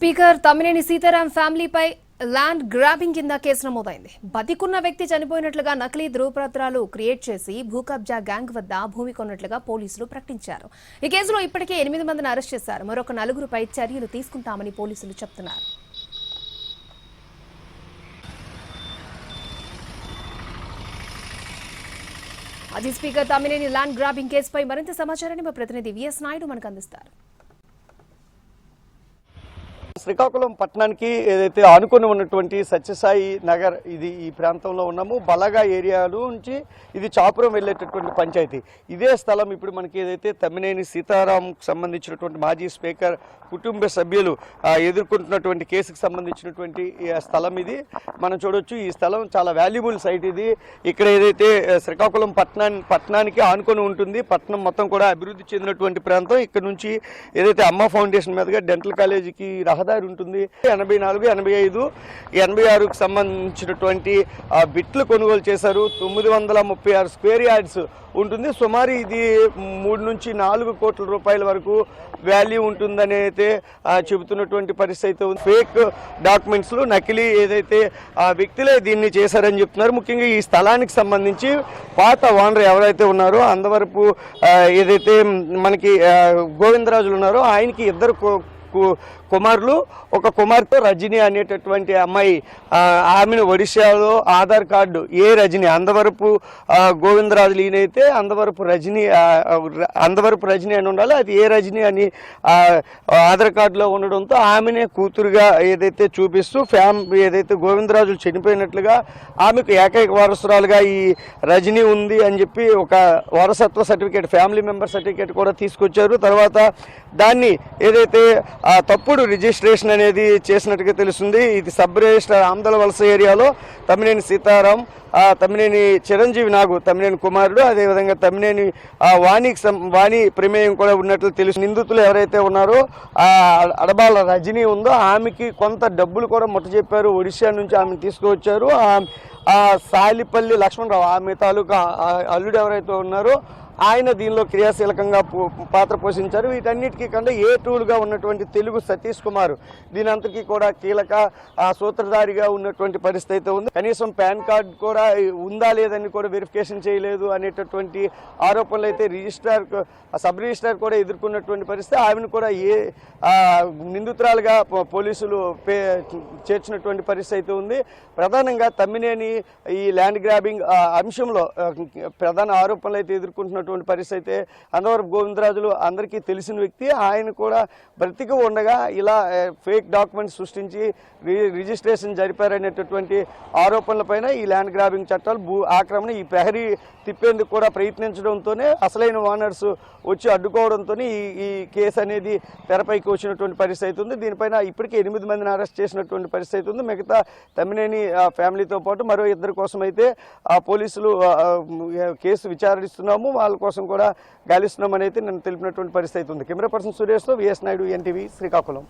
Speaker Tammineni Sitaram ఫ్యామిలీపై land grabbing కింద case నమోదైంది. బతికున్న వ్యక్తి చనిపోయినట్లుగా నకిలీ ధృవపత్రాలు క్రియేట్ చేసి భూ కబ్జా గ్యాంగ్ వద్ద భూమి కొన్నట్లుగా పోలీసులు ప్రకటించారు. ఈ కేసులో ఇప్పటికే 8 మందిని అరెస్ట్ చేశారు. మరొక 4గురిపై చర్యలు తీసుకుంటామని పోలీసులు చెబుతున్నారు. మాజీ స్పీకర్ తమ్మినేని ల్యాండ్ గ్రాబింగ్ కేసుపై మరింత సమాచారాన్ని మా ప్రతినిధి విఎస్ నాయుడు మనకు అందిస్తారు. శ్రీకాకుళం పట్టణానికి ఏదైతే ఆనుకొని ఉన్నటువంటి సత్యసాయి నగర్ ఇది ఈ ప్రాంతంలో ఉన్నాము. బలగా ఏరియాలో నుంచి ఇది చాపురం వెళ్ళేటటువంటి పంచాయతీ. ఇదే స్థలం ఇప్పుడు మనకి ఏదైతే తమ్మినేని సీతారాం సంబంధించినటువంటి మాజీ స్పీకర్ కుటుంబ సభ్యులు ఎదుర్కొంటున్నటువంటి కేసుకు సంబంధించినటువంటి స్థలం ఇది. మనం చూడొచ్చు, ఈ స్థలం చాలా వాల్యుబుల్ సైట్ ఇది. ఇక్కడ ఏదైతే శ్రీకాకుళం పట్టణానికి ఆనుకొని ఉంటుంది, పట్టణం మొత్తం కూడా అభివృద్ధి చెందినటువంటి ప్రాంతం. ఇక్కడ నుంచి ఏదైతే అమ్మ ఫౌండేషన్ మీదుగా డెంటల్ కాలేజీకి రహదారి ఉంటుంది. 84, 85, 86కు సంబంధించినటువంటి బిట్లు కొనుగోలు చేశారు. 936 స్క్వేర్ యార్డ్స్ ఉంటుంది. సుమారు ఇది 3 నుంచి 4 కోట్ల రూపాయల వరకు వాల్యూ ఉంటుందని అయితే చెబుతున్నటువంటి పరిస్థితి అయితే ఉంది. ఫేక్ డాక్యుమెంట్స్లు, నకిలీ ఏదైతే వ్యక్తులే దీన్ని చేశారని చెప్తున్నారు. ముఖ్యంగా ఈ స్థలానికి సంబంధించి పాత ఓనర్ ఎవరైతే ఉన్నారో అందవరపు ఏదైతే మనకి గోవిందరాజులు ఉన్నారో ఆయనకి 2 కుమారులు, ఒక కుమార్తె రజని అనేటటువంటి అమ్మాయి. ఆమెను ఒడిశాలో ఆధార్ కార్డు రజని, అందవరపు గోవిందరాజులు ఈయనైతే అందవరపు రజని అని ఉండాలి, అది రజని అని ఆధార్ కార్డులో ఉండడంతో ఆమెనే కూతురుగా ఏదైతే చూపిస్తూ ఏదైతే గోవిందరాజులు చనిపోయినట్లుగా ఆమెకు ఏకైక వారసురాలుగా ఈ రజని ఉంది అని చెప్పి ఒక వారసత్వ సర్టిఫికేట్, ఫ్యామిలీ మెంబర్ సర్టిఫికేట్ కూడా తీసుకొచ్చారు. తర్వాత దాన్ని ఏదైతే తప్పుడు రిజిస్ట్రేషన్ అనేది చేసినట్టుగా తెలుస్తుంది. ఇది సబ్ రిజిస్టర్ ఆందోళన వలస ఏరియాలో తమ్మినేని సీతారాం, తమ్మినేని చిరంజీవి నాగు, తమ్మినేని కుమారుడు, అదేవిధంగా తమ్మినేని వాణి ప్రమేయం కూడా ఉన్నట్లు తెలుసు. నిందితులు ఎవరైతే ఉన్నారో అడబాల రజనీ ఉందో ఆమెకి కొంత డబ్బులు కూడా ముట్టజెప్పారు. ఒడిశా నుంచి ఆమెను తీసుకువచ్చారు. సాలిపల్లి లక్ష్మణరావు, ఆమె తాలూకా అల్లుడు ఎవరైతే ఉన్నారో ఆయన దీనిలో క్రియాశీలకంగా పాత్ర పోషించారు. వీటన్నిటికీ కన్నా టూల్గా ఉన్నటువంటి తెలుగు సతీష్ కుమార్ దీని అంతకీ కూడా కీలక సూత్రధారిగా ఉన్నటువంటి పరిస్థితి అయితే ఉంది. కనీసం పాన్ కార్డు కూడా ఉందా లేదని కూడా వెరిఫికేషన్ చేయలేదు అనేటటువంటి ఆరోపణలు అయితే సబ్ రిజిస్ట్రార్ కూడా ఎదుర్కొన్నటువంటి పరిస్థితి. ఆమెను కూడా నిందితురాలుగా పోలీసులు చేర్చినటువంటి పరిస్థితి అయితే ఉంది. ప్రధానంగా తమ్మినేని ఈ ల్యాండ్ గ్రాబింగ్ అంశంలో ప్రధాన ఆరోపణలు అయితే ఎదుర్కొంటున్నటువంటి పరిస్థితి అయితే అందవరపు గోవిందరాజులు అందరికీ తెలిసిన వ్యక్తి. ఆయన కూడా బ్రతికి ఉండగా ఇలా ఫేక్ డాక్యుమెంట్స్ సృష్టించి రిజిస్ట్రేషన్ జరిపారనేటటువంటి ఆరోపణలపైన ఈ ల్యాండ్ గ్రాబింగ్ చట్టాలు, భూ ఆక్రమణ, ఈ ప్రహరీ తిప్పేందుకు కూడా ప్రయత్నించడంతోనే అసలైన ఓనర్స్ వచ్చి అడ్డుకోవడంతో ఈ కేసు అనేది తెరపైకి వచ్చినటువంటి పరిస్థితి ఉంది. దీనిపైన ఇప్పటికే 8 మందిని అరెస్ట్ చేసినటువంటి పరిస్థితి ఉంది. మిగతా తమ్మినేని ఫ్యామిలీతో పాటు మరో 2 కోసం అయితే పోలీసులు కేసు విచారిస్తున్నాము, వాళ్ళ కోసం కూడా గాలిస్తున్నామని అయితే నేను తెలిపినటువంటి పరిస్థితి ఉంది. కెమెరా పర్సన్ సురేష్తో విఎస్ నాయుడు, ఎన్టీవీ, శ్రీకాకుళం.